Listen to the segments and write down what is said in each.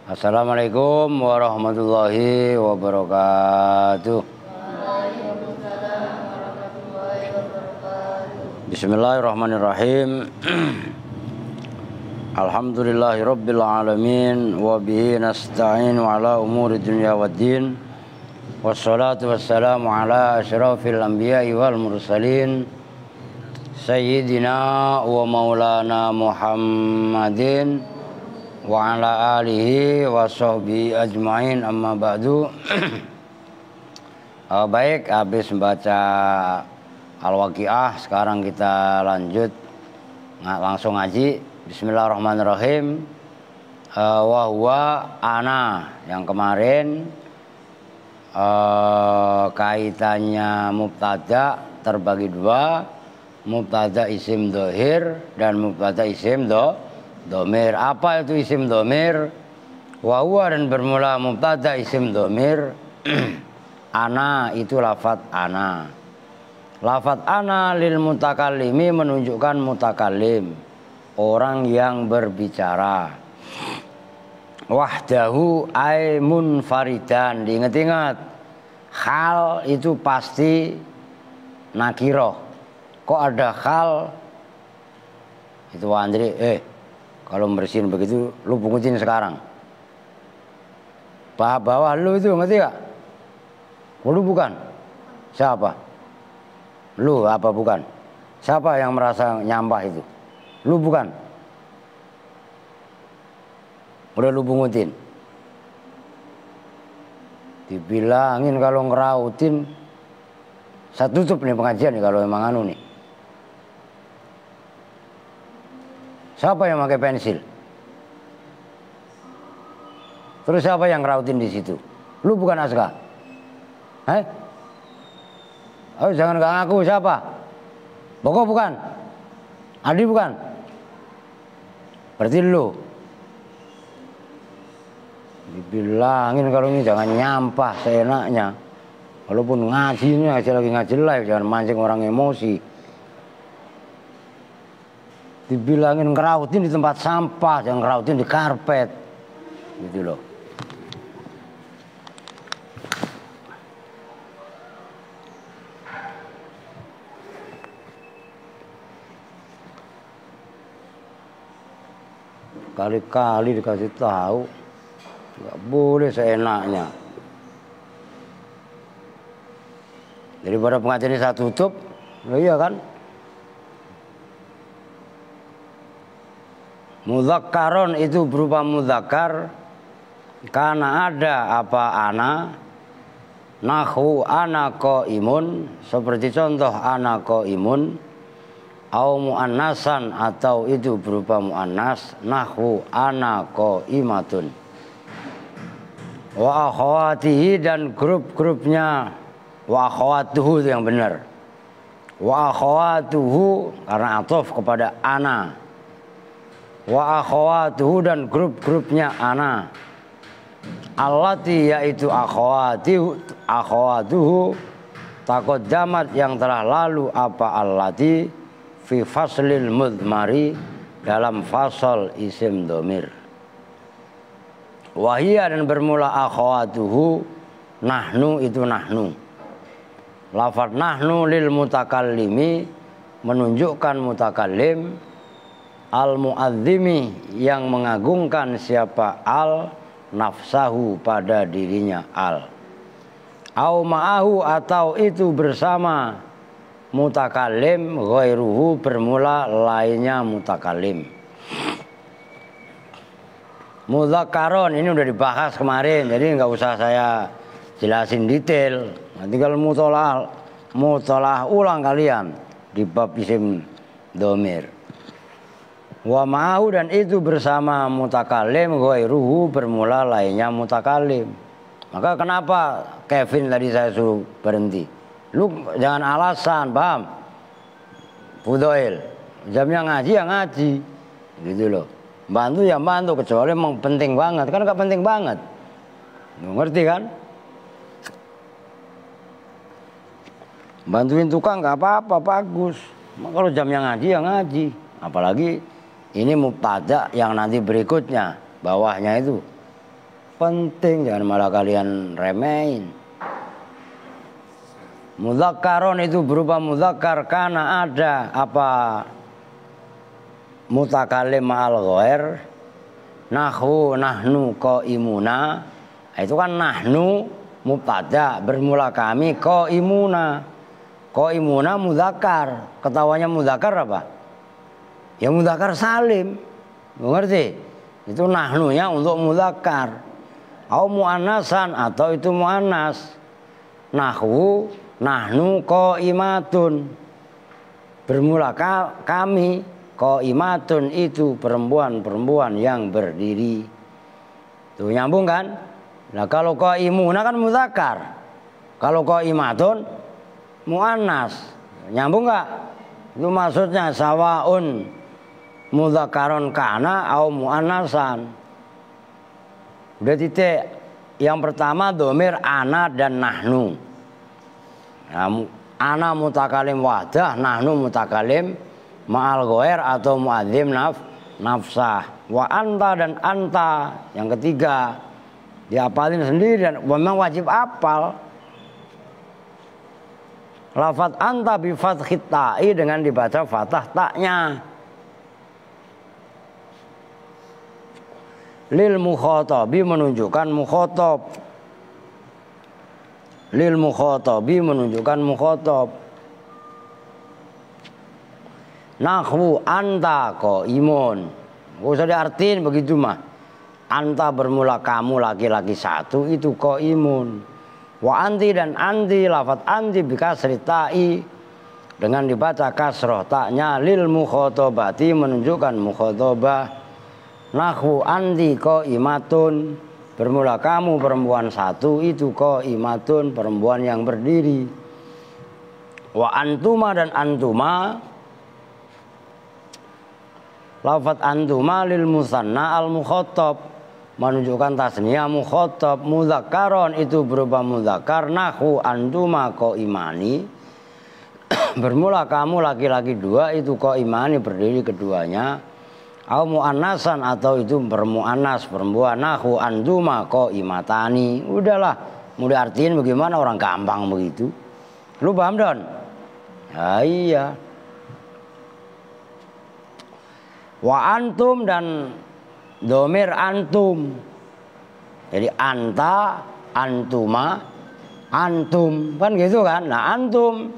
Assalamualaikum warahmatullahi wabarakatuh. Bismillahirrahmanirrahim. Alhamdulillahirabbil alamin wa bihi nasta'inu ala umuri dunya waddin. Wassalatu wassalamu ala asyrafil anbiya'i wal mursalin sayyidina wa maulana Muhammadin wa ala alihi wa sahbihi ajma'in, amma ba'du. Baik, habis membaca Al-Waqiah, sekarang kita lanjut langsung ngaji. Bismillahirrahmanirrahim. Wa huwa ana, yang kemarin kaitannya mubtada terbagi dua, mubtada isim dhohir dan mubtada isim domir. Apa itu isim domir? Wa huwa, dan bermula mubtada isim domir. Ana itu lafadz ana. Lafadz ana lil mutakallimi menunjukkan mutakallim, orang yang berbicara. Wahdahu ay munfaridan. Diingat-ingat, hal itu pasti nakiroh. Kok ada hal? Itu Andri, kalau bersihin begitu, lu pungutin sekarang. Bawah lu itu, ngerti gak? Lu bukan? Siapa? Lu apa bukan? Siapa yang merasa nyampah itu? Lu bukan? Udah lu pungutin. Dibilangin kalau ngerautin, saya tutup nih pengajian nih kalau emang anu nih. Siapa yang pakai pensil? Terus siapa yang ngerautin di situ? Lu bukan Aska? Oh, jangan gak ngaku. Siapa? Boko bukan? Adi bukan? Berarti lu. Dibilangin kalau ini jangan nyampah seenaknya. Walaupun ngajinya lagi ngaji live, jangan mancing orang emosi. Dibilangin ngerautin di tempat sampah, jangan ngerautin di karpet. Gitu loh. Kali-kali dikasih tahu, nggak boleh seenaknya. Daripada pengajian ini saya tutup, iya kan? Mudzakkaron itu berupa mudzakkar karena ada apa ana, nahwu ana qaimun, seperti contoh ana qaimun, au muannasan atau itu berupa muannas, nahwu ana qaimatun. Wa akhawatihi, dan grup-grupnya, wa akhawatuhu itu yang benar. Wa akhawatuhu karena atuf kepada ana. Wa akhawatuhu, dan grup-grupnya ana. Allati, yaitu akhawatuhu taqaddamat, yang telah lalu apa allati fi faslil mudmari, dalam fasal isim domir. Wahia, dan bermula akhawatuhu nahnu, itu nahnu. Lafadz nahnu lil mutakallimi menunjukkan mutakallim, al muadzimi yang mengagungkan siapa al nafsahu pada dirinya al. Au ma'ahu, atau itu bersama mutakallim, ghairuhu bermula lainnya mutakallim. Mudzakkaron ini udah dibahas kemarin, jadi nggak usah saya jelasin detail. Nanti kalau mutolaah ulang kalian di bab isim domir. Wa ma'ahu, dan itu bersama mutakallim, ghairuhu bermula lainnya mutakallim. Maka kenapa Kevin tadi saya suruh berhenti? Lu jangan alasan, paham? Fudoil, jamnya ngaji ya ngaji, gitu loh. Bantu ya bantu, kecuali emang penting banget, kan gak penting banget. Lu ngerti kan? Bantuin tukang gak apa-apa, bagus. Kalau jamnya ngaji ya ngaji. Apalagi ini mubtada yang nanti berikutnya, bawahnya itu. penting, jangan malah kalian remehin. Mudzakkaron itu berupa mudzakkar karena ada apa mutakalim ma'al ghair. Nahnu qaimuna, itu kan nahnu mubtada bermula kami, qaimuna. Qaimuna mudzakkar, ketawanya mudzakkar apa? Ya mudzakkar salim. Ngerti? Itu nahnunya untuk mudzakkar. Au muannasan atau itu muannas. Nahnu qaimatun. Bermula kami, qaimatun itu perempuan-perempuan yang berdiri. Tuh nyambung kan? Nah kalau qaimuna kan mudzakkar. Kalau qaimatun muannas. Nyambung enggak? Itu maksudnya sawaun mudzakkaron kana au muannasan. Udah titik. Yang pertama domir ana dan nahnu. Nah, ana mutakalim wadah, nahnu mutakalim ma'al ghair atau muadzim nafsah. Wa anta dan anta yang ketiga diapalin sendiri dan memang wajib apal. Lafaz anta bi fathit ta'i dengan dibaca fathah taknya. Lil mukhatabi menunjukkan mukhatab. Lil mukhatabi menunjukkan mukhatab. Nahwu anta qaimun. Enggak usah diartiin begitu mah. Anta bermula kamu laki-laki satu itu qaimun. Wa anti dan anti lafaz anti bi kasri ta'i dengan dibaca kasroh taknya lil mukhatabati menunjukkan mukhatabah. Nahwu anti qaimatun bermula kamu perempuan satu itu qaimatun perempuan yang berdiri. Wa antuma dan antuma lafaz antuma lil musanna al mukhatab menunjukkan tasniyah mukhatab. Mudzakkaron itu berupa mudzakkar. Nahwu antuma qaimani bermula kamu laki-laki dua itu qaimani berdiri keduanya. Au muannasan atau itu bermuannas perempuan. Nahwu antuma qaimatani. Udahlah, mau diartiin bagaimana, orang gampang begitu. Lu paham Don? Ya, iya. Wa antum dan domir antum. Jadi anta, antuma, antum kan gitu kan. Nah antum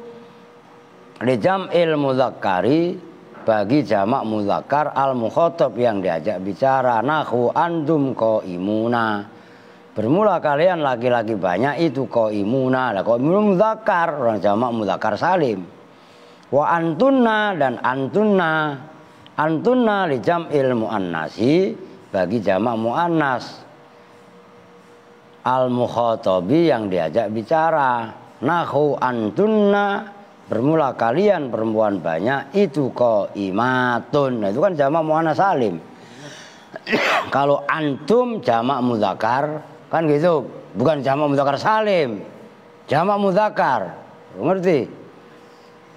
di jam'il mudzakkari bagi jamak mudzakkar al mukhatab yang diajak bicara. Nahwu antum qaimuna bermula kalian laki-laki banyak itu qaimuna. Lah qaimuna mudzakkar, orang jamak mudzakkar salim. Wa antunna dan antunna. Antunna li jam'il muannasi bagi jamak muannas al mukhatabi yang diajak bicara. Nahwu antunna bermula kalian perempuan banyak itu qaimatun. Nah itu kan jamak muannas salim. Kalau antum jamak mudzakkar kan gitu, bukan jamak mudzakkar salim, jamak mudzakkar. Ngerti?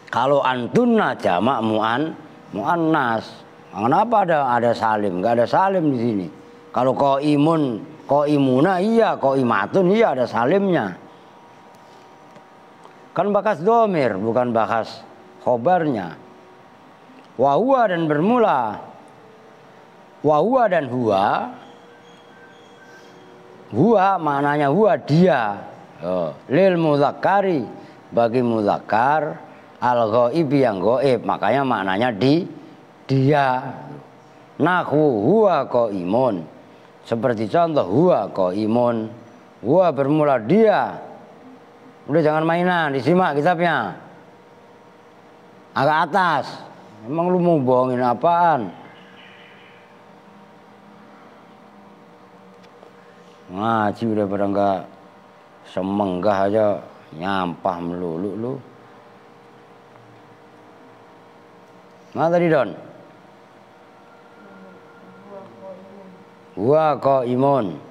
Kalau antunna jamak muannas. Kenapa ada salim? Enggak ada salim di sini. Kalau qaimun, qaimuna iya, qaimatun iya ada salimnya. Kan bakas domir, bukan bakas khobarnya. Wa huwa dan bermula. Wa huwa dan huwa. Huwa maknanya huwa dia. Lil mudzakkari bagi mudzakkar al ghaibi yang gaib, makanya maknanya dia. Nahwu huwa qaimun. Seperti contoh huwa qaimun. Huwa bermula dia. Udah jangan mainan, disimak kitabnya. Agak atas. Emang lu mau bohongin apaan? Ngaji udah pada enggak semenggah aja nyampah melulu lu. Mana tadi Don? Wa qaimun.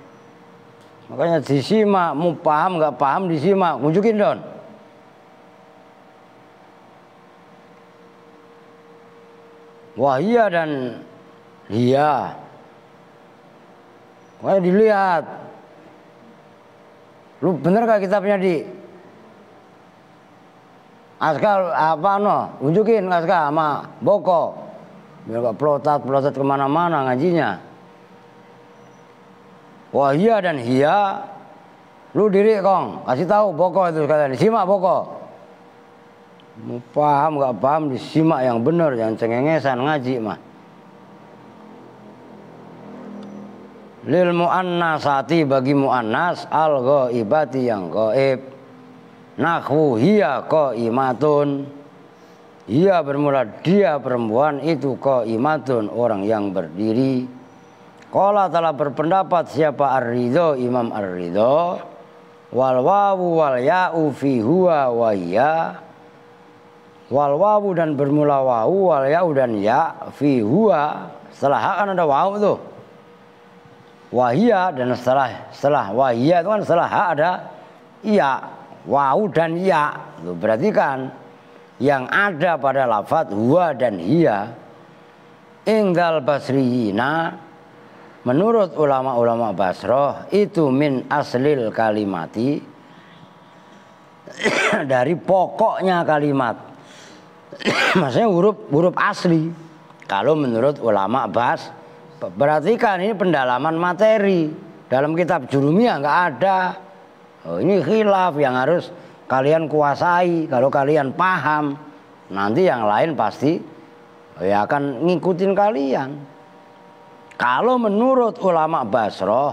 Makanya disimak, mau paham nggak paham disimak, tunjukin Don. Wahia dan dia. Wah dilihat, Lu bener gak kitabnya di Askal apa no? Unjukin Askal sama Boko. Biar gak pelotat kemana-mana ngajinya. Wah iya dan iya. Lu diri kong, kasih tahu Boko itu sekalian. Simak Boko. Mau paham gak paham disimak yang bener, yang cengengesan ngaji mah. Lil muannasati bagi muannas al ghaibati yang gaib. Nahwu hiya qaimatun. Hiya bermula dia perempuan itu qaimatun orang yang berdiri. Qala telah berpendapat siapa Ar-Ridho Imam Ar-Ridho. Wal wawu wal ya'u fi huwa wa hiya. Wal wawu dan bermula wawu wal ya'u dan ya fi huwa. Setelah ha kan ada wawu tuh. Wahia dan setelah wahia itu kan setelah ha ada iya, wawu dan ya. Berarti kan yang ada pada lafadz huwa dan hiya ingdal basriyina menurut ulama-ulama Basroh itu min aslil kalimati dari pokoknya kalimat. Maksudnya huruf asli. Kalau menurut ulama berarti kan ini pendalaman materi. Dalam kitab Jurumiyah nggak ada. Oh, ini khilaf yang harus kalian kuasai. Kalau kalian paham, nanti yang lain pasti ya akan ngikutin kalian. Kalau menurut ulama Basroh,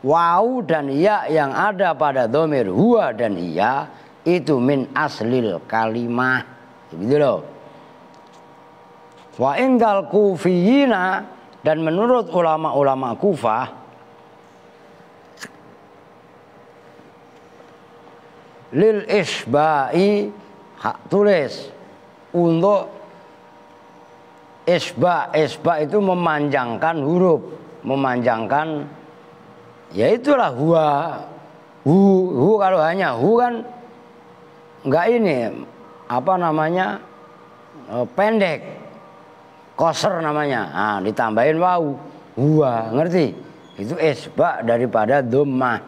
wawu dan ya yang ada pada dhamir huwa dan hiya itu min aslil kalimah. Gitu loh. Wa indal kufiyina dan menurut ulama-ulama Kufah lil isba'i hak tulis untuk isba itu memanjangkan huruf, memanjangkan ya itulah huwa hu kalau hanya hu kan enggak ini apa namanya pendek. Koser namanya, nah, ditambahin wawu, huwa, ngerti? Itu isba daripada dhammah.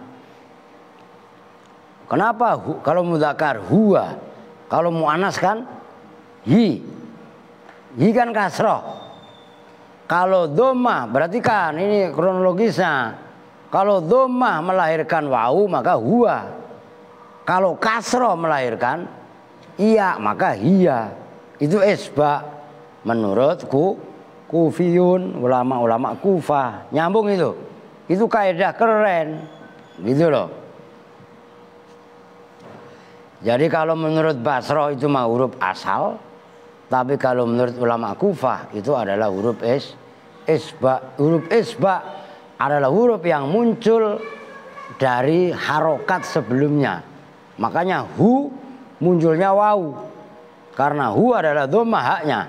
Kenapa? Kalau mudzakkar huwa, kalau muannas kan hi kan kasroh. Kalau dhammah berarti kan ini kronologisnya. Kalau dhammah melahirkan wawu maka huwa. Kalau kasroh melahirkan iya maka hiya. Itu isba. Menurutku Kufiyun, ulama-ulama Kufah nyambung itu kaidah keren gitu loh. Jadi kalau menurut Basroh itu mah huruf asal, tapi kalau menurut ulama Kufah itu adalah huruf isba. Huruf isba adalah huruf yang muncul dari harokat sebelumnya. Makanya hu munculnya wawu karena hu adalah dhammah haknya.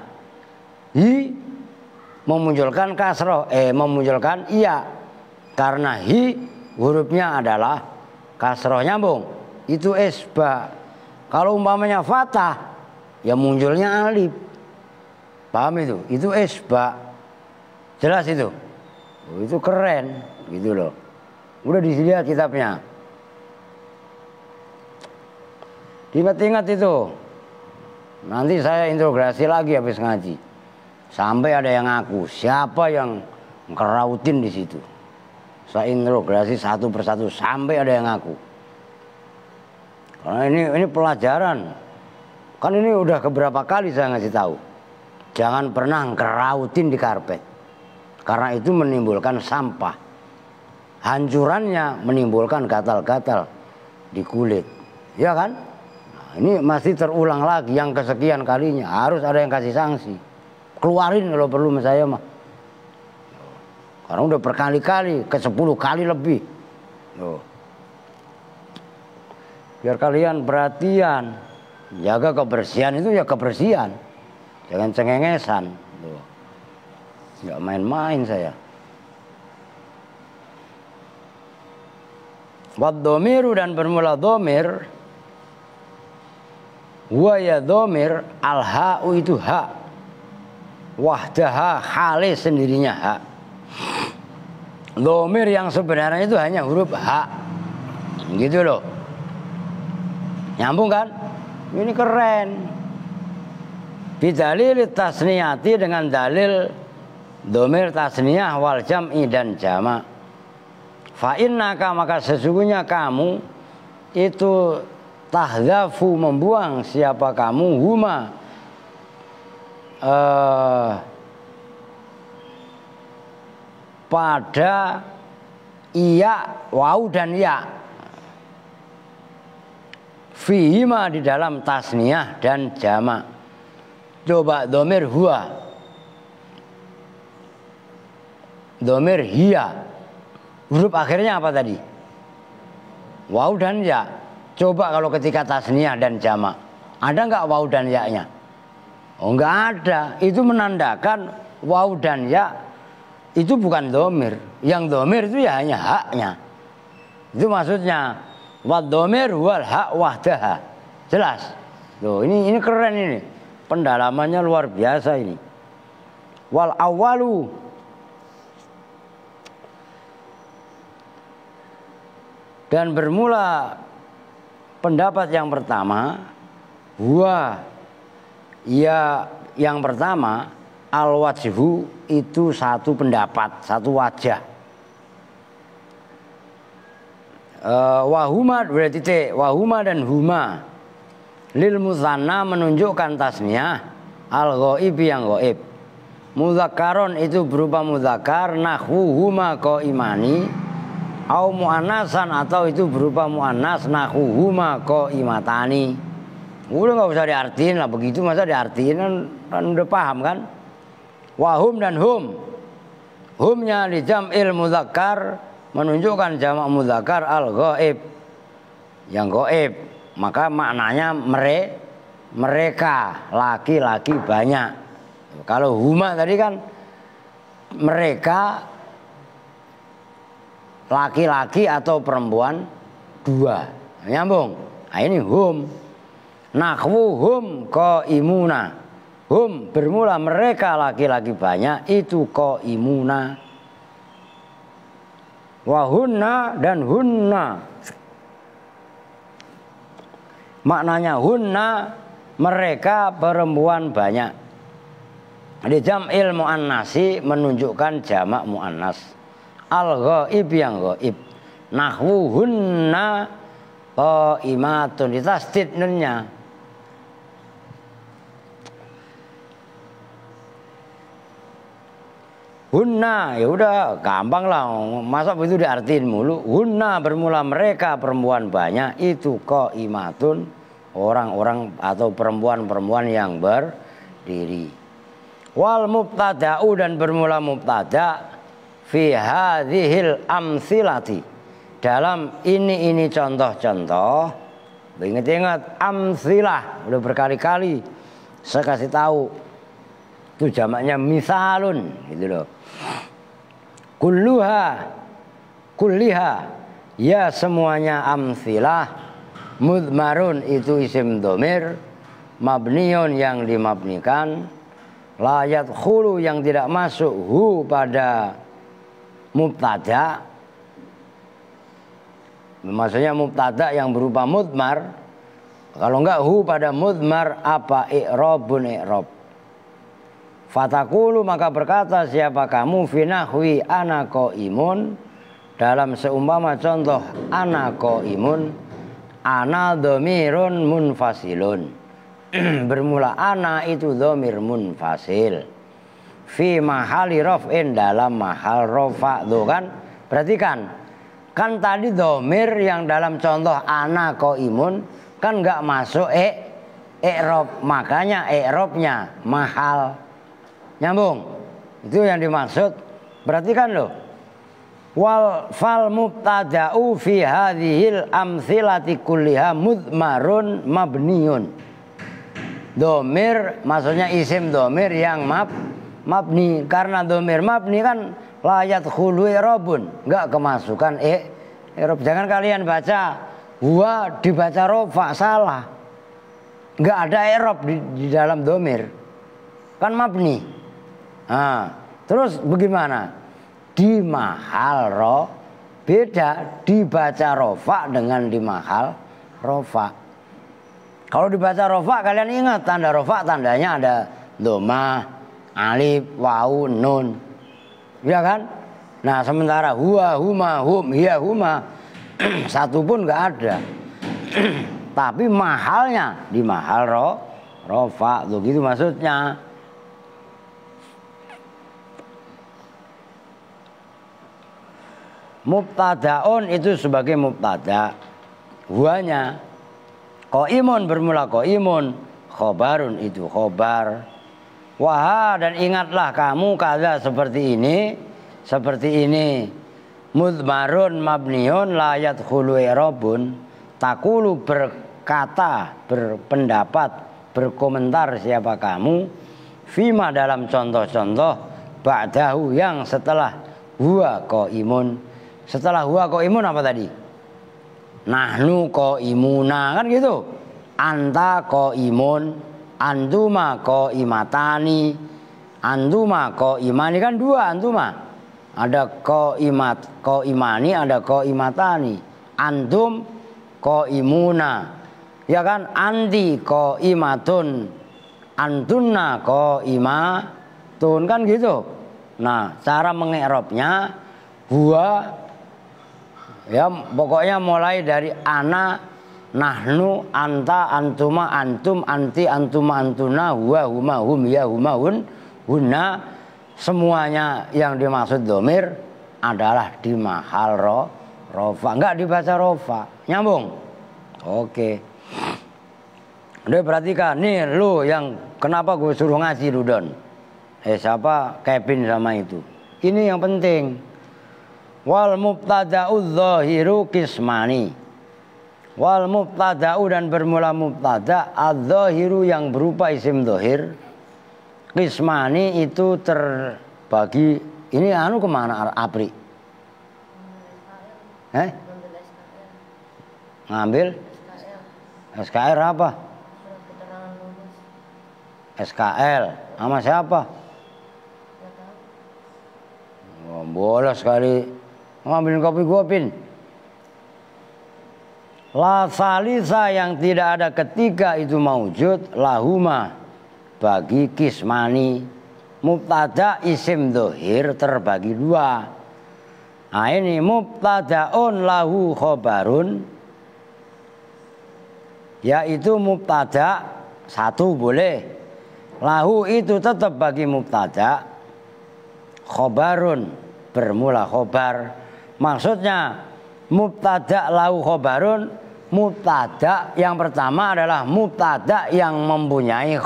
Hi memunculkan kasroh, memunculkan iya karena hi hurufnya adalah kasroh nyambung. Itu isba. Kalau umpamanya fathah ya munculnya alif. Paham itu? Itu isba. Jelas itu? Oh, itu keren gitu loh. Udah dilihat kitabnya. Ingat-ingat itu. Nanti saya integrasi lagi habis ngaji. Sampai ada yang ngaku, siapa yang ngerautin di situ. Saya integrasi satu persatu sampai ada yang ngaku. Karena ini pelajaran. Kan ini udah keberapa kali saya ngasih tahu. Jangan pernah ngerautin di karpet. Karena itu menimbulkan sampah. Hancurannya menimbulkan gatal-gatal di kulit. Ya kan? Nah, ini masih terulang lagi yang kesekian kalinya. Harus ada yang kasih sanksi. Keluarin kalau perlu sama saya mah. Karena udah berkali-kali, ke 10 kali lebih. Loh. Biar kalian perhatian. Jaga kebersihan itu ya kebersihan. Jangan cengengesan. Loh. Nggak main-main saya. Wad domiru dan bermula domir. Wa ya domir al-ha'u itu ha. Wahdaha hale sendirinya hak. Domir yang sebenarnya itu hanya huruf hak. Gitu loh. Nyambung kan? Ini keren. Bidalil tasniyati, dengan dalil domir tasniyah wal jam'i dan jama'. Fa innaka, maka sesungguhnya kamu itu tahdafu, membuang siapa kamu, huma pada iya, wau dan ya, fihima di dalam tasniyah dan jama'. Coba domir huwa, domir hiya, huruf akhirnya apa tadi? Wau dan ya. Coba kalau ketika tasniyah dan jama', ada nggak wau dan ya-nya? Oh, nggak ada. Itu menandakan wau dan ya itu bukan domir. Yang domir itu ya hanya haknya. Itu maksudnya wad domir wal hak wahdaha. Jelas. Tuh, ini keren ini. Pendalamannya luar biasa ini. Wal awalu, dan bermula pendapat yang pertama, huwa ya, yang pertama al wajhu, itu satu pendapat, satu wajah. Wahuma berarti titik, wahuma dan huma lil mutsanna menunjukkan tasniyah, al ghaib yang ghaib. Mudzakkaron itu berupa mudzakkar, nahwuhuma qaimani, au muannasan atau itu berupa muannas, nahwuhuma qaimatani. Udah nggak usah diartiin lah, begitu masa diartiin kan udah paham kan? Wahum dan hum, humnya di jam'il mudzakkar menunjukkan jamak mudzakkar al ghaib, yang ghaib, maka maknanya mereka laki-laki banyak. Kalau huma tadi kan mereka laki-laki atau perempuan dua, nyambung. Nah, ini hum. Nahwuhum qaimuna, hum bermula mereka laki-laki banyak, itu qaimuna. Wahunna dan hunna, maknanya hunna mereka perempuan banyak. Di jam'il muannasi menunjukkan jamak muannas, al ghaib yang ghaib. Nahwuhunna qaimatun, ditasdid nunnya. Hunna ya udah gampang lah, masa begitu diartiin mulu. Hunna bermula mereka perempuan banyak, itu qaimatun orang-orang atau perempuan-perempuan yang berdiri. Wal mubtada'u dan bermula mubtada' fi hadhil amsilati, dalam ini contoh-contoh. Ingat-ingat amsilah udah berkali-kali saya kasih tahu. Itu jamaknya misalun gitu loh. Kulliha ya semuanya amsilah. Mudmarun itu isim domir, mabniun yang dimabnikan, la yadkhulu yang tidak masuk hu pada mubtada. Maksudnya mubtada yang berupa mudmar. Kalau enggak hu pada mudmar, apa i'rabun i'rab. Fatakulu maka berkata siapa kamu, fi nahwi ana qaimun, dalam seumpama contoh ana qaimun, ana dhamirun munfasilun. Bermula ana itu dhamir munfasil, fi mahali raf'in dalam mahal rafa. Tuh kan, perhatikan kan tadi dhamir yang dalam contoh ana qaimun kan nggak masuk i'rab, makanya i'rabnya mahal. Nyambung, itu yang dimaksud. Perhatikan loh, wal fal mubtada'u fi hadhil amthilati kulliha mudmarun mabniun. Domir maksudnya isim domir yang mabni, karena domir mabni kan layat khului robun, nggak kemasukan i'rab. Jangan kalian baca huwa dibaca rofa, salah. Nggak ada i'rab di dalam domir, kan mabni. Nah, terus bagaimana? Di mahal beda dibaca rofa dengan di mahal rofa. Kalau dibaca rofa kalian ingat tanda rofa tandanya ada doma, alif, wawu, nun, ya kan? Nah sementara huwa, huma, hum, hiya, huma satu pun nggak ada. Tapi mahalnya di mahal rofa, tuh gitu maksudnya. Mubtadaun itu sebagai mubtada, huanya qaimun bermula qaimun, khobarun itu khobar. Wah, dan ingatlah kamu kada seperti ini. Mudmarun mabniun la yadkhulu i'rabun, takulu berkata, berpendapat, berkomentar siapa kamu, fima dalam contoh-contoh, ba'dahu yang setelah huwa qaimun. Setelah huwa qaimun apa tadi? Nahnu qaimuna, kan gitu. Anta qaimun, antuma qaimatani, antuma qaimani, kan dua antuma. Ada qaimani, ada qaimatani. Antum qaimuna, ya kan? Anti qaimatun, antunna qaimatun, kan gitu. Nah cara mengi'rabnya huwa, ya pokoknya mulai dari ana, nahnu, anta, antuma, antum, anti, antuma, antuna, huwa, huma, hum, ya, huma, hun, hunna, semuanya yang dimaksud domir adalah di mahal rofa, enggak dibaca rofa. Nyambung? Oke. Udah perhatikan nih lu yang kenapa gue suruh ngaji lu Don. Siapa? Kevin sama itu. Ini yang penting. Wal mubtada'u dzahiru qismani. Wal mubtada'u dan bermula mubtada adz-dzahiru yang berupa isim dzahir. Qismani itu terbagi. Ini anu kemana Apri? Ngambil SKR apa? SKL sama siapa? Oh, bolos sekali. Ngambilin kopi gua, Pin. La salisa yang tidak ada ketiga itu maujud lahuma bagi kismani. Mubtada isim dhohir terbagi dua. Nah ini mubtadaun lahu khobarun, yaitu mubtada satu boleh, lahu itu tetap bagi mubtada, khobarun bermula khobar. Maksudnya mubtada lahu khobarun, mubtada yang pertama adalah mubtada yang mempunyai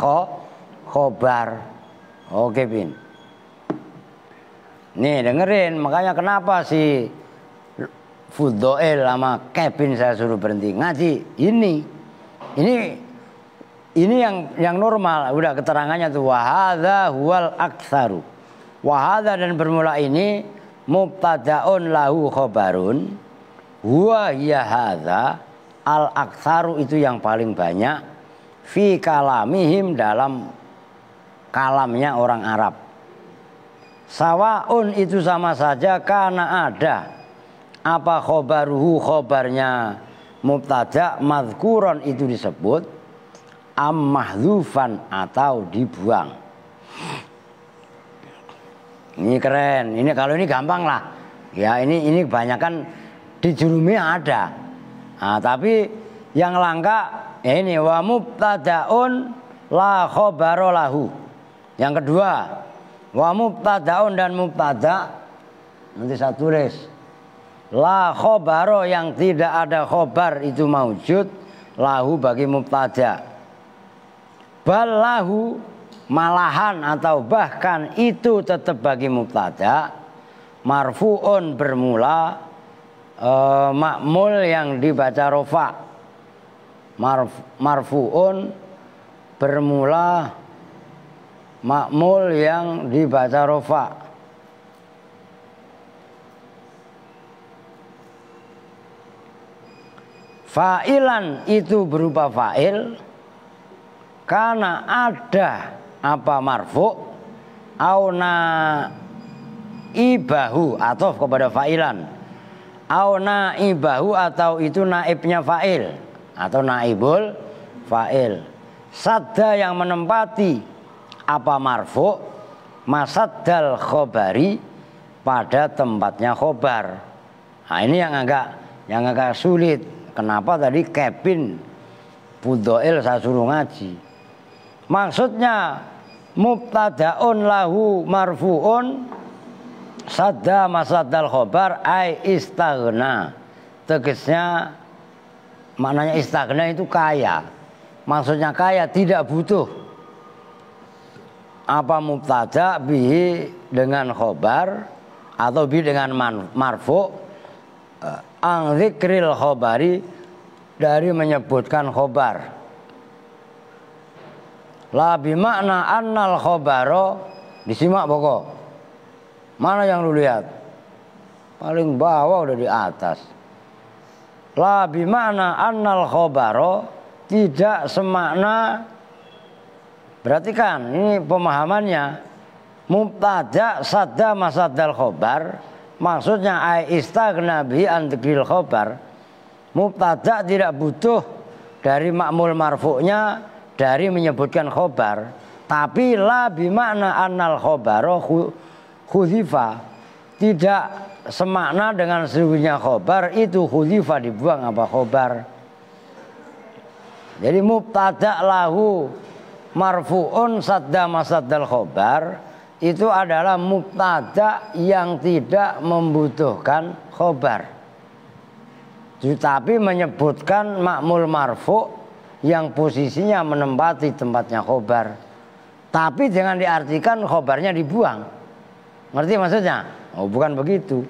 khobar. Oke Pin. Nih dengerin, makanya kenapa si Fudoel sama Kevin saya suruh berhenti ngaji. Ini yang normal, udah keterangannya tuh wahadza huwal aktsaru. Wahadza dan bermula ini mubtadaun lahu khobarun, huwa hiya hadza, al aktsaru itu yang paling banyak, fi kalamihim dalam kalamnya orang Arab. Sawaun itu sama saja karena ada apa khobaruhu khobarnya mubtada madhkuron itu disebut am mahdzufan atau dibuang. Ini keren. Ini kalau ini gampang lah. Ya ini kebanyakan di Jurumiyah ada. Nah, tapi yang langka ya ini wa mubtadaun la khabara lahu. Yang kedua, wa mubtadaun dan mubtada, nanti saya tulis. La khabara yang tidak ada khobar itu maujud lahu bagi mubtada. Bal lahu malahan atau bahkan itu tetap bagi mubtada, marfu'un bermula makmul yang dibaca rofa. Marfu'un bermula makmul yang dibaca rofa. Fa'ilan itu berupa fa'il karena ada apa marfu' auna ibahu atau kepada fa'ilan au naibahu atau itu naibnya fa'il atau naibul fa'il. Sadda yang menempati apa marfu, masaddal khobari pada tempatnya khobar. Nah ini yang agak sulit. Kenapa tadi Kevin Fudoil saya suruh ngaji. Maksudnya mubtadaun lahu marfuun sadda masaddal khobar ai istaghna. Tegasnya maknanya istaghna itu kaya. Maksudnya kaya, tidak butuh apa mubtada bihi dengan khobar atau bihi dengan marfu ang dzikril khobari dari menyebutkan khobar. La bimakna annal khobaro, disimak pokok. Mana yang lu lihat? Paling bawah udah di atas. La bimakna annal khobaro, tidak semakna. Berarti kan ini pemahamannya mubtada sadda masaddal khobar, maksudnya ai istaghna bi an dzikril khobar. Mubtada tidak butuh dari ma'mul marfu'nya dari menyebutkan khobar, tapi la bimakna annal khobaro khudzifa, tidak semakna dengan sesungguhnya khobar itu khudzifa, dibuang apa khobar. Jadi mubtada lahu marfu'un sadda masaddal khobar itu adalah mubtada yang tidak membutuhkan khobar, tetapi menyebutkan ma'mul marfu' yang posisinya menempati tempatnya khobar. Tapi jangan diartikan khobarnya dibuang. Ngerti maksudnya? Oh bukan begitu.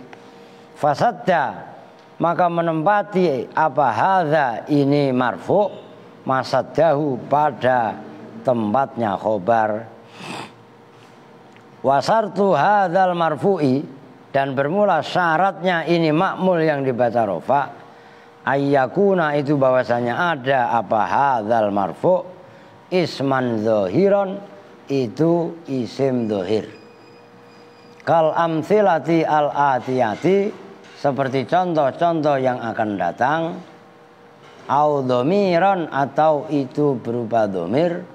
Fasadda maka menempati apa hadza ini marfu' masaddahu pada tempatnya khobar. Wasartu hadzal marfu'i, dan bermula syaratnya ini makmul yang dibaca rofa, ayyakuna itu bahwasanya ada apa hadzal marfu' isman dzahiron, itu isim dzahir. Kal amthilati al atiyati, seperti contoh-contoh yang akan datang. Au dhamiran, atau itu berupa dhamir,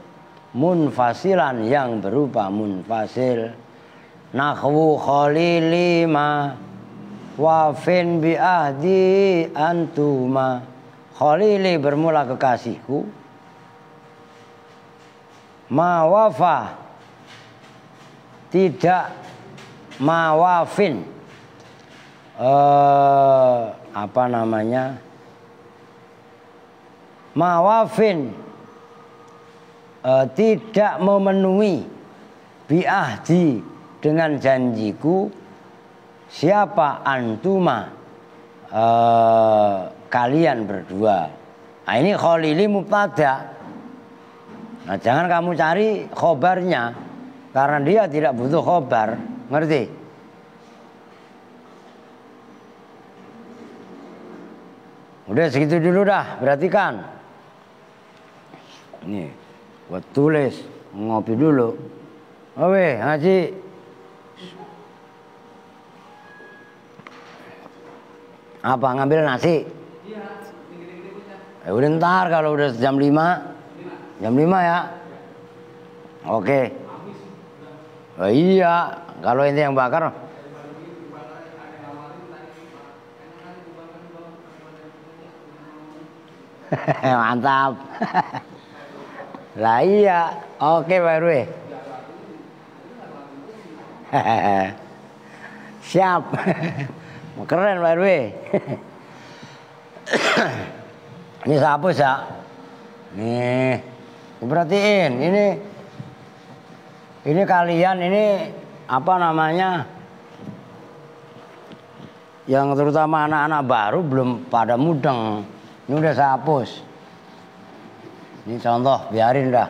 munfasilan yang berupa munfasil. Nahwu khalili ma wafin bi ahdi antuma. Khalili bermula kekasihku, ma wafa tidak, ma wafin apa namanya, mawafin tidak memenuhi biahdi dengan janjiku. Siapa? Antuma, kalian berdua. Nah ini khalili mubtada. Nah jangan kamu cari khobarnya, karena dia tidak butuh khobar. Ngerti? Udah segitu dulu dah, perhatikan. Ini buat tulis, ngopi dulu. Oke, ngaji. Apa, ngambil nasi? Iya. Udah ntar kalau udah jam 5. Jam 5 ya. Oke. Oh, iya, kalau ini yang bakar. Mantap. Lah iya, oke Pak RW. Siap. Keren Pak RW. Ini saya hapus ya. Nih, perhatiin ini kalian ini apa namanya? Yang terutama anak-anak baru belum pada mudeng. Ini udah saya hapus. Ini contoh, biarin dah.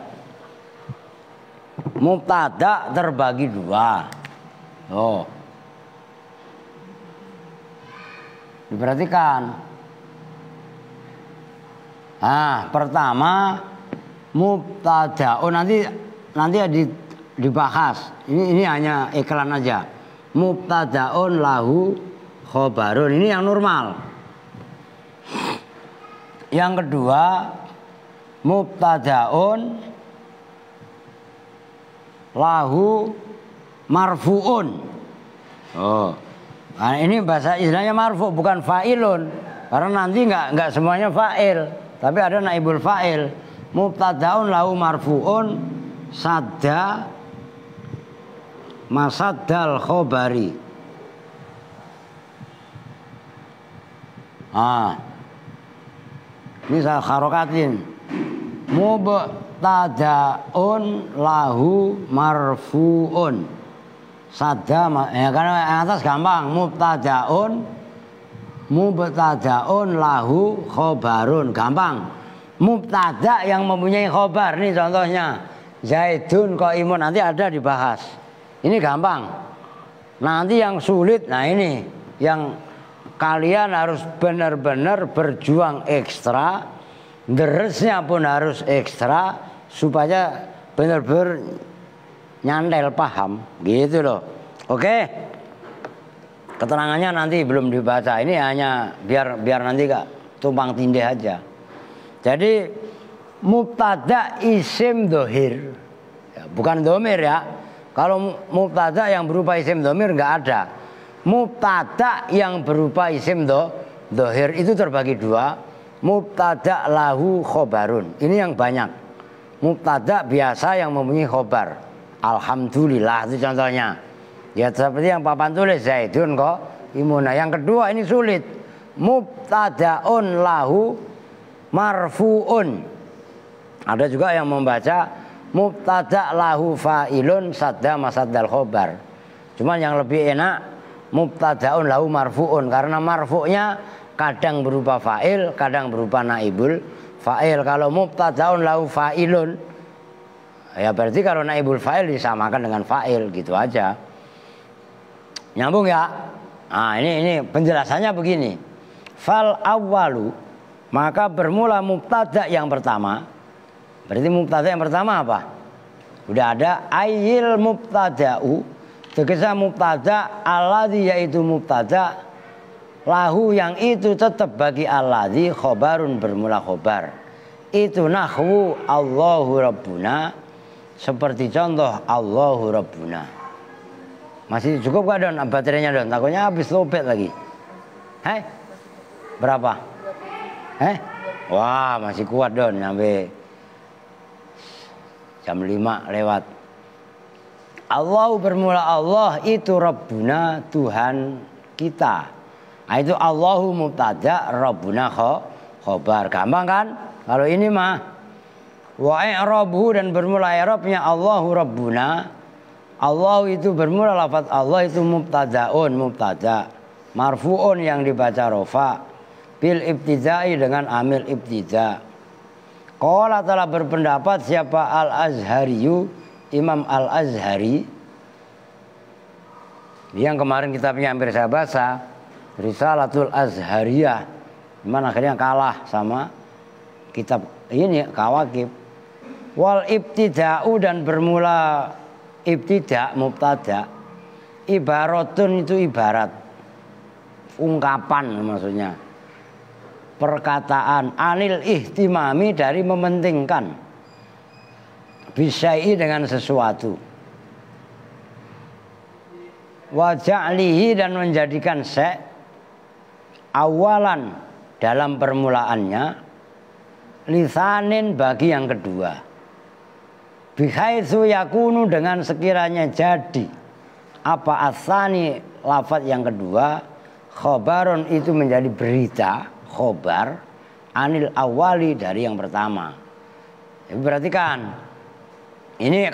Mubtada terbagi 2. Oh. Diperhatikan. Nah, pertama mubtada. Oh nanti dibahas. Ini hanya iklan aja. Mubtadaun lahu khobarun. Ini yang normal. Yang kedua mubtadaun lahu marfuun. Oh, nah ini bahasa istilahnya marfu, bukan fa'ilun. Karena nanti nggak semuanya fa'il, tapi ada naibul fa'il. Mubtadaun lahu marfuun sadda masaddal khobari. Ini saya harokatin. Mubtadaun lahu marfuun sadda, ya karena yang atas gampang. Mubtadaun lahu khobarun, gampang. Mubtada yang mempunyai khobar. Nih contohnya Zaidun qaimun, nanti ada dibahas. Ini gampang. Nanti yang sulit, nah ini yang kalian harus benar-benar berjuang ekstra, deresnya pun harus ekstra supaya benar-benar nyantel paham, gitu loh. Oke? Keterangannya nanti belum dibaca. Ini hanya biar nanti gak tumpang tindih aja. Jadi mubtada isim dohir, ya, bukan domir ya. Kalau mubtada yang berupa isim domir nggak ada. Mubtada yang berupa isim dohir itu terbagi dua. Mubtada lahu khobarun. Ini yang banyak. Mubtada biasa yang mempunyai khobar. Alhamdulillah itu contohnya. Ya seperti yang papan tulis Zaidun kok imuna. Yang kedua ini sulit. Mubtadaun lahu marfuun. Ada juga yang membaca mubtada lahu fa'ilun sadda masaddal khobar. Cuman yang lebih enak mubtadaun lahu marfuun, karena marfu'nya kadang berupa fa'il, kadang berupa naibul fa'il. Kalau mubtadaun lahu fa'ilun, ya berarti kalau naibul fa'il disamakan dengan fa'il, gitu aja. Nyambung ya? Nah ini penjelasannya begini. Fal awwalu, maka bermula mubtada yang pertama. Berarti mubtada yang pertama apa? Udah ada ayil mubtada'u, tegesa mubtada alladzi, yaitu mubtada lahu yang itu tetap bagi alladzi khobarun bermula khobar. Itu nahwu Allahu Rabbuna, seperti contoh Allahu Rabbuna. Masih cukup gak Don baterainya Don? Takutnya habis lopet lagi. Hei? Berapa? Wah masih kuat Don, sampai jam 5 lewat. Allahu bermula Allah, itu Rabbuna Tuhan kita. Nah, itu Allahu mubtada, Rabbuna khobar. Gampang kan? Kalau ini mah wa i'rabuhu, dan bermula i'rabnya Allahu Rabbuna. Allah itu bermula lafaz Allah itu mubtadaun, mubtada marfuun yang dibaca rofa bil ibtidai dengan amil ibtida. Qala telah berpendapat siapa Al-Azhariyu, Imam Al-Azhari, yang kemarin kitabnya hampir saya baca, Risalatul Azhariyah, dimana akhirnya kalah sama kitab ini Kawakib. Wal ibtida'u, dan bermula ibtida mubtada, ibaratun itu ibarat, ungkapan maksudnya, perkataan, anil ihtimami dari mementingkan, bisyai dengan sesuatu, wa ja'lihi, dan menjadikan awalan dalam permulaannya, lisanin bagi yang kedua, bihaitsu yakunu, dengan sekiranya jadi apa asani lafaz yang kedua, khobarun itu menjadi berita, khobar, anil awali dari yang pertama. Ya, berarti kan ini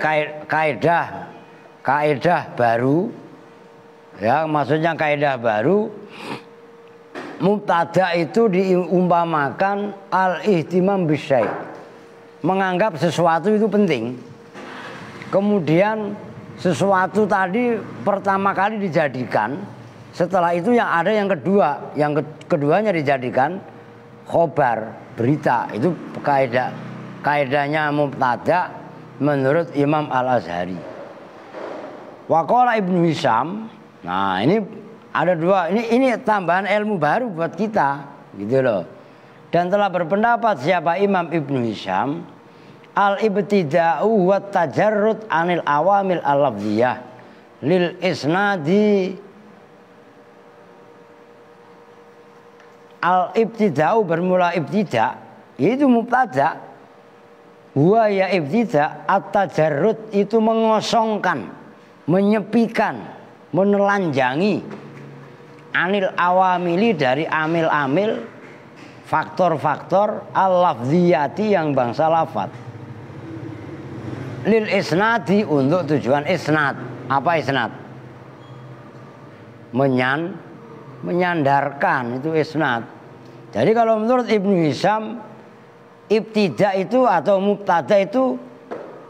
kaidah baru, ya maksudnya kaidah baru. Mubtada itu diumpamakan al-ihtimam bisyai, menganggap sesuatu itu penting. Kemudian sesuatu tadi pertama kali dijadikan, setelah itu yang ada yang kedua, yang keduanya dijadikan khobar, berita. Itu kaidahnya mubtada menurut Imam Al-Azhari. Wa qala Ibnu Hisham, nah ini Ada dua, ini tambahan ilmu baru buat kita, gitu loh. Dan telah berpendapat siapa Imam Ibnu Hisham, al-ibtida'u wa tajarrud anil awamil al-lafziyah lil isnadi. Al-ibtida'u bermula ibtida', itu mubtada'. Wa ya ibtida' at-tajarrud itu mengosongkan, menyepikan, menelanjangi anil awamili dari amil-amil, faktor-faktor al-lafziyati yang bangsa lafaz. Lil isnadi untuk tujuan isnad. Apa isnad? Menyandarkan, itu isnad. Jadi kalau menurut Ibnu Hisham, ibtida itu atau mubtada itu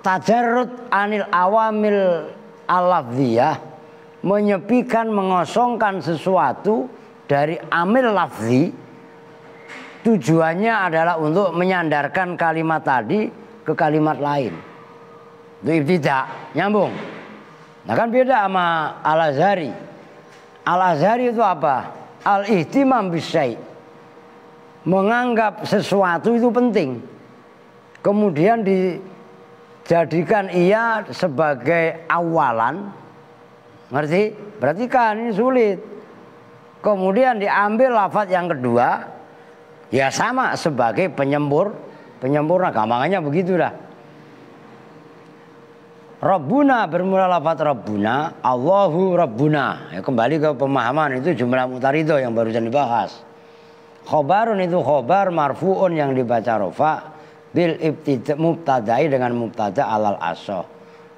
tajarrud anil awamil al-lafziyah, menyepikan, mengosongkan sesuatu dari amil lafzi. Tujuannya adalah untuk menyandarkan kalimat tadi ke kalimat lain. Itu ibtida, nyambung. Nah kan beda sama Al-Azhari. Al-Azhari itu apa? Al-ihtimam bisyai', menganggap sesuatu itu penting, kemudian dijadikan ia sebagai awalan. Ngerti? Berarti kan ini sulit. Kemudian diambil lafaz yang kedua, ya sama sebagai penyempurna. Gampangannya begitu dah. Rabbuna bermula lafaz Rabbuna, Allahu Rabbuna. Ya, kembali ke pemahaman itu jumlah mutarido yang barusan dibahas. Khobarun itu khobar marfu'un yang dibaca rofa bil ibtida mubtada'i dengan mubtada alal asoh.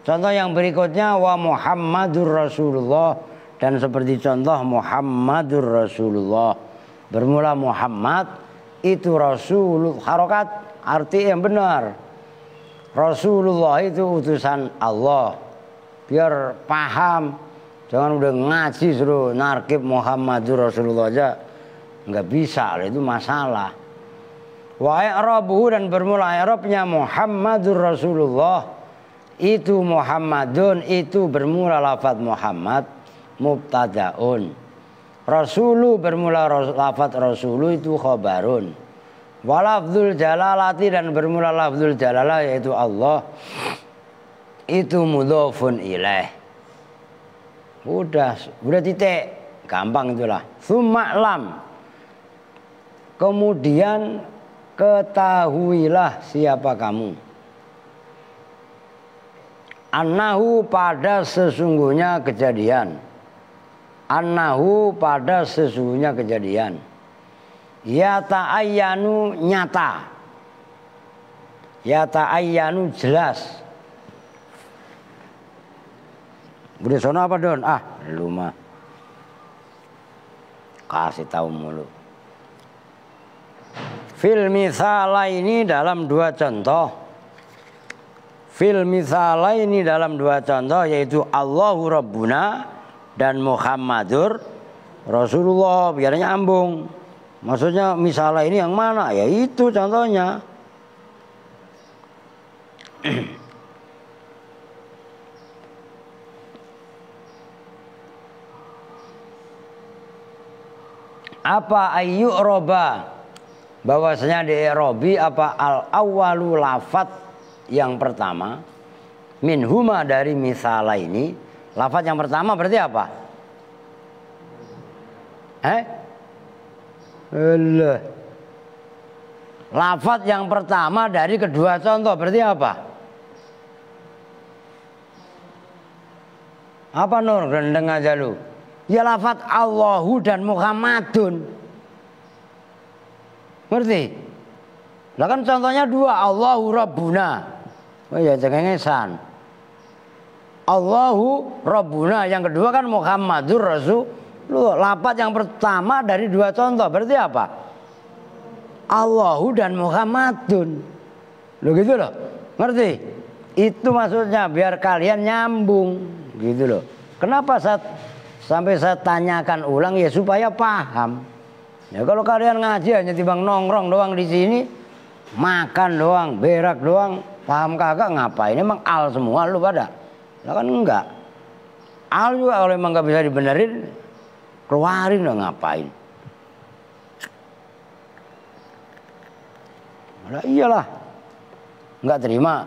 Contoh yang berikutnya wa Muhammadur Rasulullah, dan seperti contoh Muhammadur Rasulullah bermula Muhammad itu Rasul harokat arti yang benar. Rasulullah itu utusan Allah. Biar paham, jangan udah ngaji suruh narkib Muhammadur Rasulullah aja nggak bisa, itu masalah. Wa i'rabuhu, dan bermula i'rabnya Muhammadur Rasulullah itu Muhammadun itu bermula lafaz Muhammad mubtadaun. Rasulu bermula lafaz Rasulu itu khabarun. Walafdzul jalalati, dan bermula lafdzul jalalah yaitu Allah itu mudhofun ilaih. Udah titik, gampang itulah. Tsumma lam, kemudian ketahuilah siapa kamu. Annahu pada sesungguhnya kejadian. Annahu pada sesungguhnya kejadian. Ya ta'ayyanu nyata. Ya ta'ayyanu jelas. Udah sono apa Don? Ah, lu mah kasih tahu mulu. Fil misala ini dalam dua contoh. Fil misala ini dalam dua contoh, yaitu Allahu Rabbuna dan Muhammadur Rasulullah, biar nyambung. Maksudnya misalnya ini yang mana? Ya itu contohnya. Apa ayu roba, bahwasanya di robi apa al awalu lafat yang pertama, minhuma dari misalah ini. Lafaz yang pertama berarti apa? Lafaz yang pertama dari kedua contoh berarti apa? Apa Nur? Gendeng aja lu. Ya lafaz Allahu dan Muhammadun. Ngerti? Lah kan contohnya dua, Allahu Rabbuna. Oh ya cengengesan. Allahu Rabbuna, yang kedua kan Muhammadur Rasulullah. Lafaz yang pertama dari dua contoh berarti apa? Allahu dan Muhammadun. Loh gitu loh. Ngerti? Itu maksudnya biar kalian nyambung gitu loh. Kenapa sampai saya tanyakan ulang ya supaya paham. Ya kalau kalian ngaji hanya timbang nongkrong doang di sini, makan doang, berak doang, paham kagak ngapain? Emang al semua lu pada? Lah kan enggak. Al juga kalau emang nggak bisa dibenerin, keluarin dong, ngapain? Nah, iyalah, nggak terima,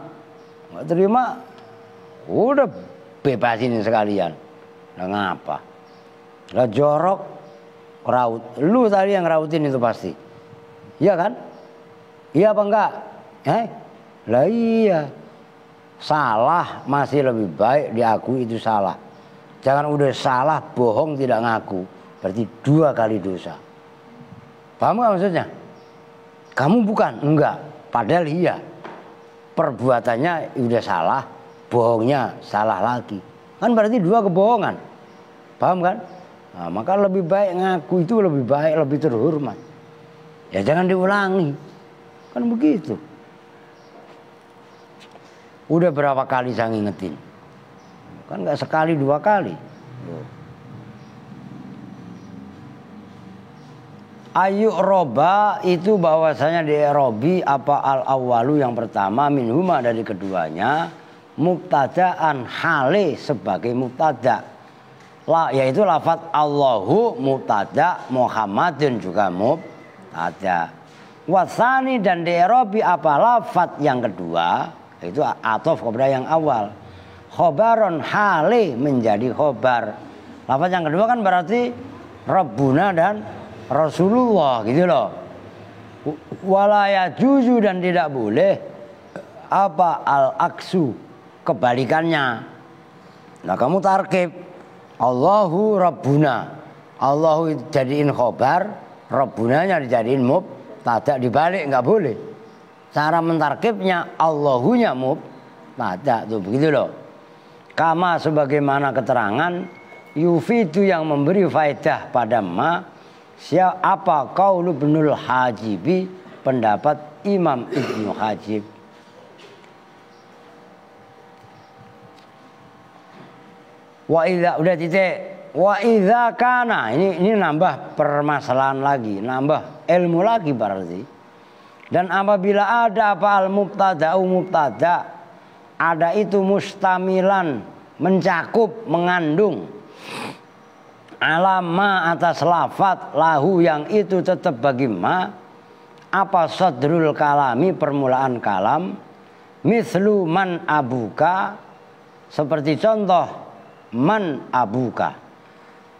udah bebasin sekalian. Nah, ngapa? Lah jorok, raut, lu tadi yang rautin itu pasti, iya kan? Iya apa enggak? Lah iya, salah masih lebih baik diakui itu salah. Jangan udah salah bohong tidak ngaku, berarti 2 kali dosa. Paham nggak maksudnya? Kamu bukan, enggak, padahal iya. Perbuatannya udah salah, bohongnya salah lagi. Kan berarti 2 kebohongan. Paham kan? Nah, maka lebih baik ngaku itu lebih baik, lebih terhormat. Ya jangan diulangi. Kan begitu. Udah berapa kali saya ngingetin? Kan enggak sekali 2 kali. Ayu roba itu bahwasanya di robi apa al awalu yang pertama minhuma dari keduanya mubtadaan hale sebagai mubtada yaitu lafaz Allahu mubtada Muhammadun juga mubtada wasani dan di robi apa lafaz yang kedua itu atof kepada yang awal khobaron hale menjadi khobar lafaz yang kedua kan berarti Rabbuna dan Rasulullah gitu loh. Walaya juzu dan tidak boleh apa al-aksu kebalikannya. Nah kamu tarkib Allahu Rabbuna, Allahu jadiin khobar, Rabbunanya dijadiin mubtada dibalik nggak boleh. Cara mentarkibnya Allahunya mubtada tuh begitu loh. Kama sebagaimana keterangan yufidu yang memberi faedah pada ma siapa qaulu Ibnul Hajibi pendapat Imam Ibnu Hajib. Wa idza udah titik. Wa idza kana ini nambah permasalahan lagi, nambah ilmu lagi berarti. Dan apabila ada apa al mubtada'u mubtada ada itu mustamilan mencakup mengandung alama atas lafat lahu yang itu tetap bagi ma apa sadrul kalami permulaan kalam mislu man abuka seperti contoh man abuka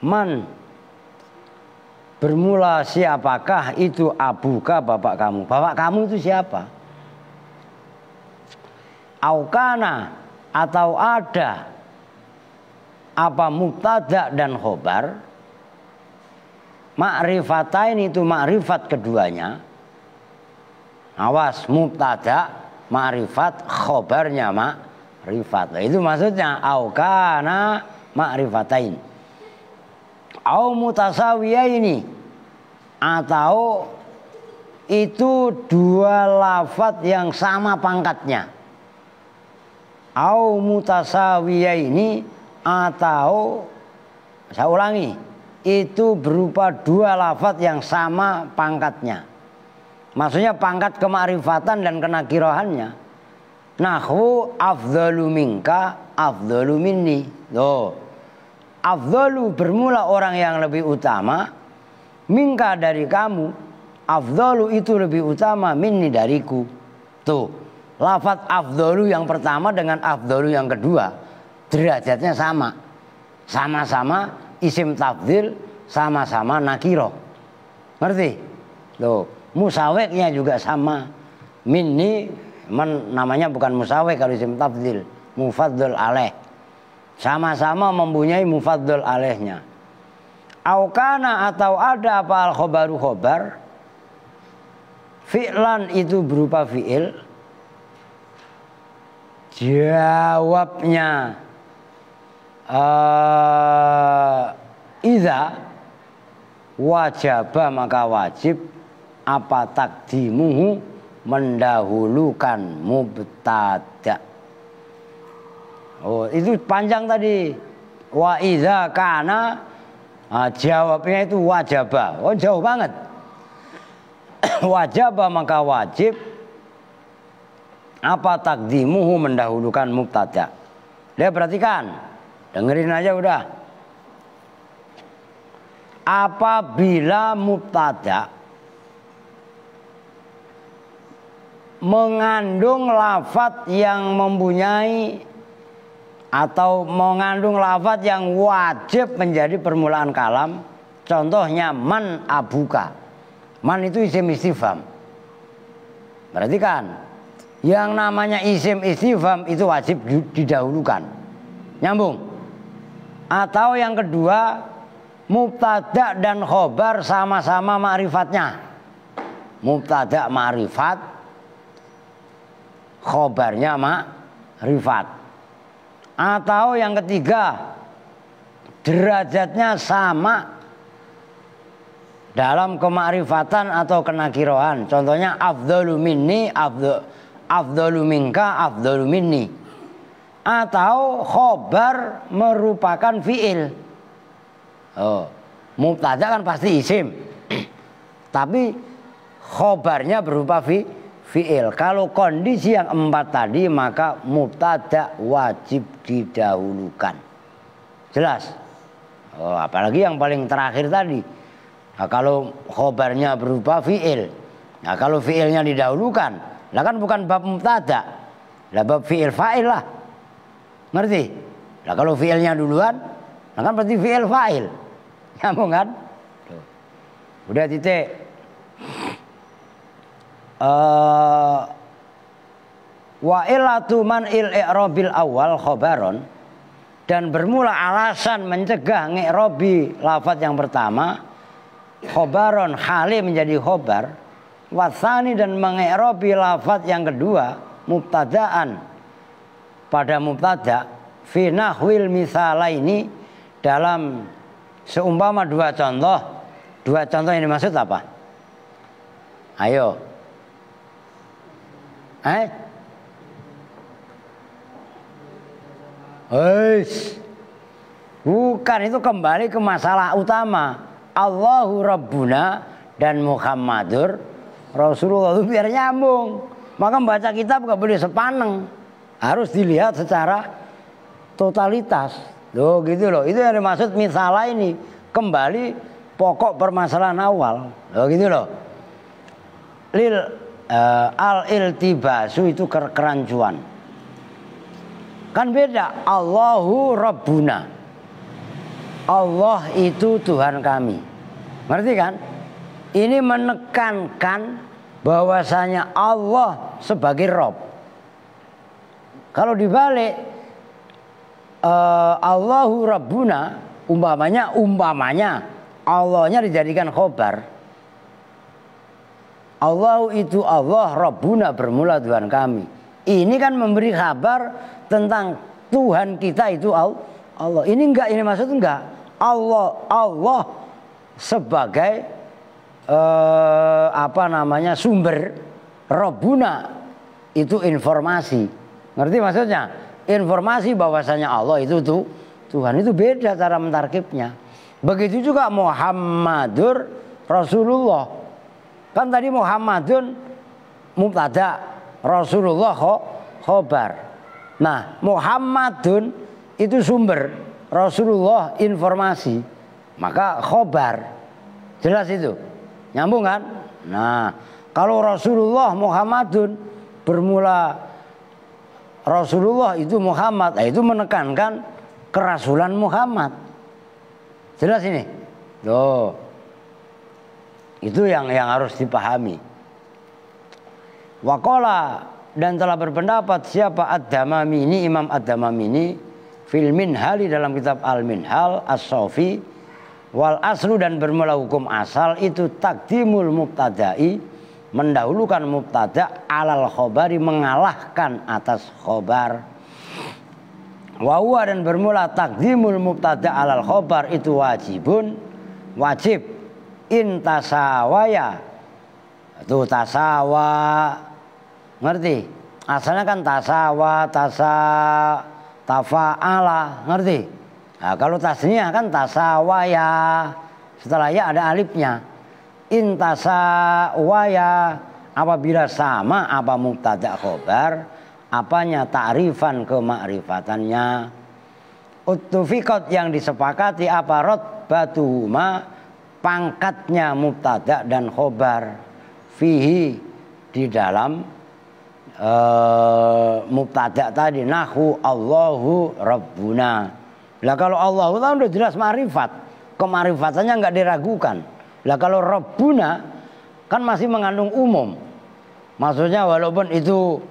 man bermula siapakah itu abuka bapak kamu itu siapa aukana atau ada apa mubtada dan khobar ma'rifatain itu ma'rifat keduanya awas mubtada ma'rifat khobarnya ma'rifat itu maksudnya au kana ma'rifatain au mutasawiyaini atau itu 2 lafaz yang sama pangkatnya au mutasawiyaini atau saya ulangi itu berupa 2 lafaz yang sama pangkatnya maksudnya pangkat kemakrifatan dan kenakirohannya nahwu afdhalu minka afdhalu minni loh afdhalu bermula orang yang lebih utama minka dari kamu afdhalu itu lebih utama minni dariku tuh lafaz afdhalu yang pertama dengan afdhalu yang kedua derajatnya sama-sama isim tafdhil sama-sama nakiro ngerti loh musaweknya juga sama minni namanya bukan musawek kalau isim tafdhil mufaddal alaih sama-sama mempunyai mufaddal alaihnya aukana atau ada apa al khobaru khobar fi'lan itu berupa fi'il jawabnya idza wajaba maka wajib apa takdimuhu mendahulukan mubtada. Oh itu panjang tadi wa idza kana jawabnya itu wajaba. Oh jauh banget. Wajaba maka wajib apa takdimuhu mendahulukan mubtada. Dia perhatikan dengerin aja udah. apabila mubtada mengandung lafadz yang mempunyai atau mengandung lafadz yang wajib menjadi permulaan kalam, contohnya man abuka. Man itu isim istifham. Berarti kan yang namanya isim istifham itu wajib didahulukan. Nyambung. Atau yang kedua, mubtada dan khobar sama-sama ma'rifatnya. Mubtada ma'rifat, khobarnya ma'rifat. Atau yang ketiga, derajatnya sama dalam kemakrifatan atau kenakirohan. Contohnya afdalu minni, afdalu minka, afdalu minni. Atau khobar merupakan fi'il. Mubtada kan pasti isim. Tapi khobarnya berupa fi'il. Kalau kondisi yang 4 tadi, maka mubtada wajib didahulukan. Jelas? Apalagi yang paling terakhir tadi. Nah, kalau khobarnya berupa fi'il. Nah, kalau fi'ilnya didahulukan, lah kan bukan bab mubtada. Lah bab fi'il fa'il lah. Ngerti? Lah kalau fi'ilnya duluan, lah kan berarti fi'il fa'il. Nyambung kan? Udah titik. Wa illatu man il i'rabil awal khobaron, dan bermula alasan mencegah ngi'robi lafadz yang pertama khobaron hale menjadi khobar, wasani dan mengi'robi lafadz yang kedua mubtadaan pada mubtada fi nahwil misalaini, dalam seumpama 2 contoh. 2 contoh yang dimaksud apa? Ayo. Bukan, itu kembali ke masalah utama. Allahu Rabbuna dan Muhammadur Rasulullah, itu biar nyambung. Maka membaca kitab gak boleh sepaneng, harus dilihat secara totalitas. Loh gitu loh. Itu yang dimaksud misalah ini. Kembali pokok permasalahan awal. Loh gitu loh. Al-iltibasu itu kerancuan. Kan beda. Allahu Rabbuna. Allah itu Tuhan kami. Ngerti kan? Ini menekankan bahwasanya Allah sebagai Rabb. Kalau dibalik Allahu Rabbuna, umpamanya Allahnya dijadikan khobar. Allah itu Allah, Rabbuna bermula Tuhan kami. Ini kan memberi kabar tentang Tuhan kita itu Allah. Ini enggak, ini maksud enggak. Allah sebagai sumber. Rabbuna itu informasi. Ngerti maksudnya? Informasi bahwasanya Allah itu Tuhan. Itu beda cara mentarkibnya. Begitu juga Muhammadur Rasulullah. Kan tadi Muhammadun mubtada, Rasulullah khobar. Nah, Muhammadun itu sumber, Rasulullah informasi. Maka khobar. Jelas itu? Nyambung kan? Nah, kalau Rasulullah Muhammadun bermula Rasulullah itu Muhammad, nah itu menekankan kerasulan Muhammad. Jelas ini? Loh. Itu yang harus dipahami. Waqala, dan telah berpendapat siapa Ad-Damamini, Imam Ad-Damamini fil Minhal, dalam kitab Al-Minhal As-Sofi, wal aslu, dan bermula hukum asal itu takdimul mubtada'i, mendahulukan mubtada alal khobari, mengalahkan atas khobar. Wa huwa, dan bermula takdimul mubtada alal khobar itu wajibun, wajib. Intasawaya, itu tasawa, ngerti? Asalnya kan tasawa, tafa'ala, ngerti? Nah, kalau tasnya kan tasawaya, setelah ya ada alifnya. Intasawaya, apabila sama apa mubtada khobar, apanya ta'rifan kemakrifatannya. Uttufiqat, yang disepakati apa rotbatuhuma, pangkatnya mubtada dan khobar fihi di dalam mubtada tadi, nahu Allahu Rabbuna. Lah kalau Allahu kan udah jelas ma'rifat, kema'rifatannya nggak diragukan. Lah kalau Rabbuna kan masih mengandung umum, maksudnya walaupun itu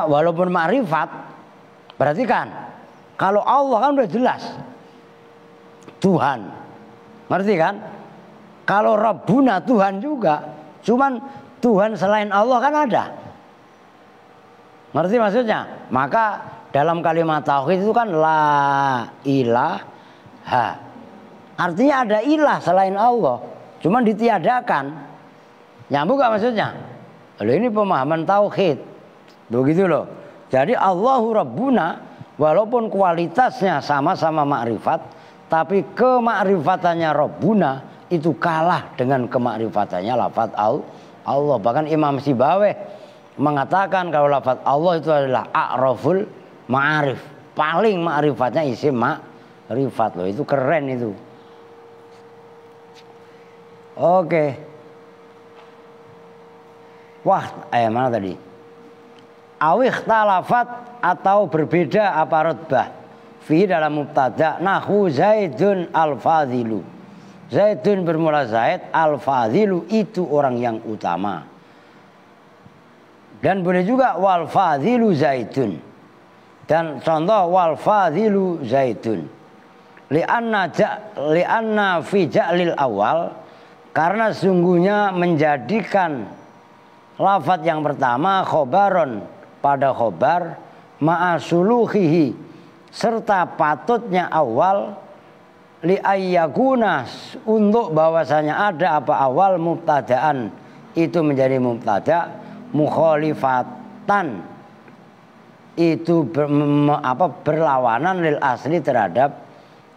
walaupun ma'rifat, berarti kan kalau Allah kan udah jelas Tuhan, ngerti kan? Kalau Rabbuna Tuhan juga, cuman Tuhan selain Allah kan ada, ngerti maksudnya? Maka dalam kalimat tauhid itu kan la ilaha, artinya ada ilah selain Allah, cuman ditiadakan. Nyambung gak maksudnya? Lalu ini pemahaman tauhid, begitu loh. Jadi Allahu Rabbuna walaupun kualitasnya sama-sama makrifat, tapi kemakrifatannya Rabbuna itu kalah dengan kemakrifatannya lafaz Allah. Bahkan Imam Sibaweh mengatakan kalau lafaz Allah itu adalah a'raful ma'arif, paling ma'rifatnya isim ma'rifat loh. Itu keren itu. Oke. Wah, mana tadi? Awih talafat atau berbeda apa rutbah fi dalam mubtada nahu Zaidun al-fadhilu. Zaidun bermula Zaid, al-fadhilu itu orang yang utama. Dan boleh juga wal fadhilu Zaidun. Dan contoh wal fadhilu Zaidun. Li'anna fi ja'lil awal, karena sungguhnya menjadikan lafaz yang pertama khobaron pada khobar ma'asuluhihi serta patutnya awal li'ayyakuna untuk bahwasanya ada apa awal mubtadaan itu menjadi mubtada mukhalifatan itu berlawanan lil asli terhadap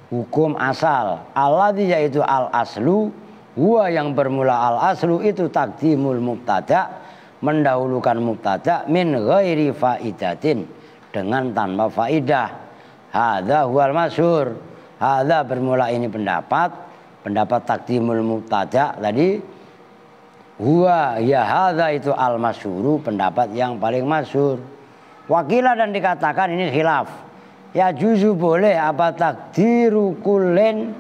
hukum asal. Alladzi yaitu al aslu huwa yang bermula al aslu itu taqdimul mubtada mendahulukan mubtada min ghairi faidatin dengan tanpa faidah. Hadza huwal masyhur. Hadza bermula ini pendapat taqdimul mubtada tadi. Huwa ya hadza itu al masyhuru, pendapat yang paling masyhur. Wakilah dan dikatakan ini khilaf. Ya juzu boleh apa takdiru kullin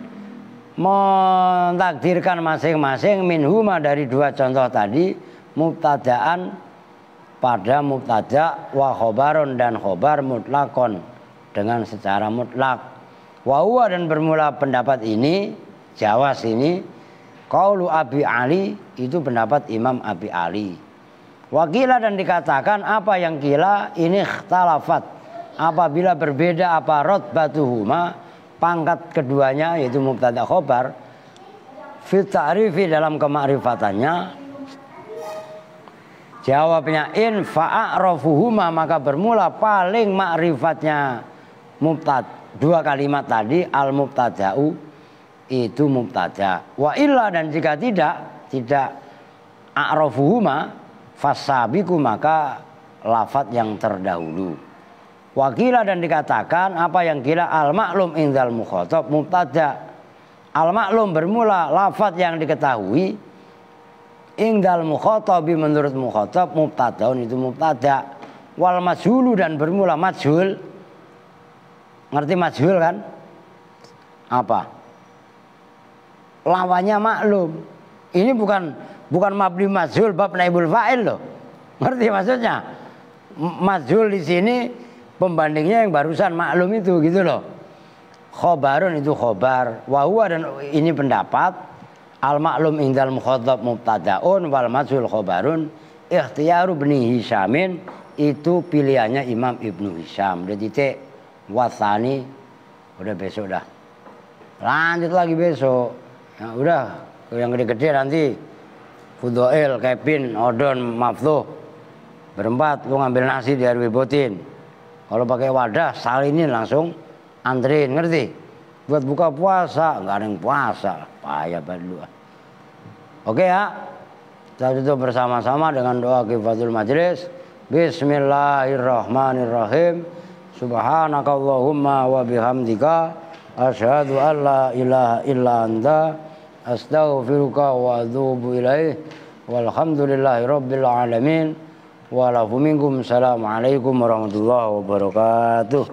mentakdirkan masing-masing minhuma dari dua contoh tadi mubtadaan pada mubtada wa khobaron dan khobar mutlakon dengan secara mutlak. Wa huwa dan bermula pendapat ini jawas ini qaulu Abi Ali itu pendapat Imam Abi Ali. Wakilah dan dikatakan apa yang kila ini ikhtalafat apabila berbeda apa rotbatuhuma pangkat keduanya yaitu mubtada khobar fit ta'rifi dalam kemakrifatannya. Jawabnya in fa'arafuhuma maka bermula paling makrifatnya mubtada dua kalimat tadi al mubtada'u itu mubtada. Wa illa dan jika tidak a'rafuhuma fasabiku maka lafaz yang terdahulu. Wakila dan dikatakan apa yang kira al maklum indal mukhatab mubtada. Al maklum bermula lafaz yang diketahui indal mukhatabi menurut mukhatab mubtadaun itu mubtada. Wal majhulu dan bermula majhul. Ngerti majhul kan? Apa? Lawannya maklum. Ini bukan mabni majhul bab naibul fa'il loh. Ngerti maksudnya? Majhul di sini pembandingnya yang barusan maklum itu gitu loh. Khobarun itu khobar, wa huwa dan ini pendapat al maklum indal mukhatab mubtadaun wal majhul khobarun ikhtiyaru Ibnu Hisyamin itu pilihannya Imam Ibnu Hisyam. Udah titik wasani udah besok dah. Lanjut lagi besok. Ya udah yang gede-gede nanti Fudoil, Kevin, Odon, Maftuh berempat lu ngambil nasi di RW Botin. Kalau pakai wadah salinin langsung antrin, ngerti? Buat buka puasa nggak ada yang puasa, payah banget lu. Oke ya, kita tutup bersama-sama dengan doa kifatul majlis. Bismillahirrahmanirrahim. Subhanakallahumma wa bihamdika asyhadu an la ilaha illa anta astaghfiruka wa atubu ilaih. Walhamdulillahi rabbil alamin. Assalamualaikum warahmatullahi wabarakatuh.